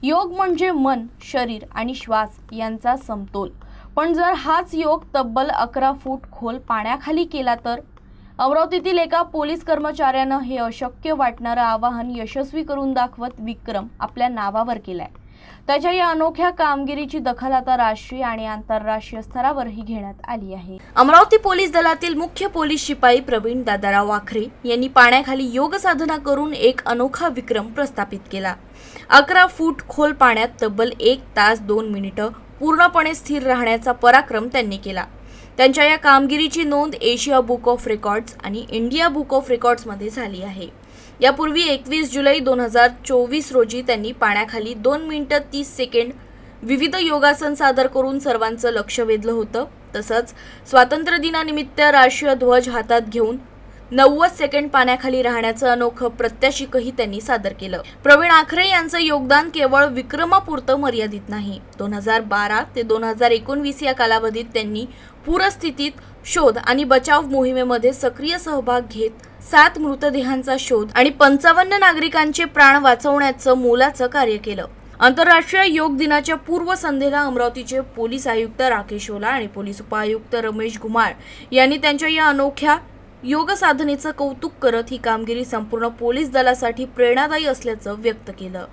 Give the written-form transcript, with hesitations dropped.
योग म्हणजे मन, शरीर आणि श्वास यांचा समतोल. पण जर हाच योग तब्बल 11 फूट खोल पाण्याखाली केला तर? अमरावतीतील एका पोलीस कर्मचाऱ्यानं हे अशक्य वाटणारं आवाहन यशस्वी करून दाखवत विक्रम आपल्या नावावर केलाय. त्याच्या या अनोख्या कामगिरीची दखल आता राष्ट्रीय आणि आंतरराष्ट्रीय स्तरावरही घेण्यात आली आहे. अमरावती पोलीस दलातील मुख्य पोलीस शिपाई प्रवीण दादाराव वाखरे यांनी पाण्याखाली योग साधना करून एक अनोखा विक्रम प्रस्थापित केला. 11 फूट खोल पाण्यात तब्बल 1 तास 2 मिनिटं पूर्णपणे स्थिर राहण्याचा पराक्रम त्यांनी केला. त्यांच्या या कामगिरीची नोंद एशिया बुक ऑफ रेकॉर्ड्स आणि इंडिया बुक ऑफ रेकॉर्ड्समध्ये झाली आहे. यापूर्वी 21 जुलै 2024 रोजी त्यांनी पाण्याखाली 2 मिनिटं 30 सेकंड विविध योगासन सादर करून सर्वांचं लक्ष वेधलं होतं. तसंच स्वातंत्र्य दिनानिमित्त राष्ट्रीय ध्वज हातात घेऊन 90 सेकंड पाण्याखाली राहण्याचं अनोखं प्रत्याशिकही त्यांनी सादर केलं. प्रवीण आखरे यांचं योगदान केवळ विक्रमापुरतं मर्यादित नाही. 2012 ते 2019 या कालावधीत त्यांनी पूरस्थितीत शोध आणि बचाव मोहिमेमध्ये सक्रिय सहभाग घेत 7 मृतदेहांचा शोध आणि 55 नागरिकांचे प्राण वाचवण्याचं मोलाचं कार्य केलं. आंतरराष्ट्रीय योग दिनाच्या पूर्वसंध्येला अमरावतीचे पोलीस आयुक्त राकेश ओला आणि पोलीस उपायुक्त रमेश घुमाळ यांनी त्यांच्या या अनोख्या योग साधनेचं कौतुक करत ही कामगिरी संपूर्ण पोलीस दलासाठी प्रेरणादायी असल्याचं व्यक्त केलं.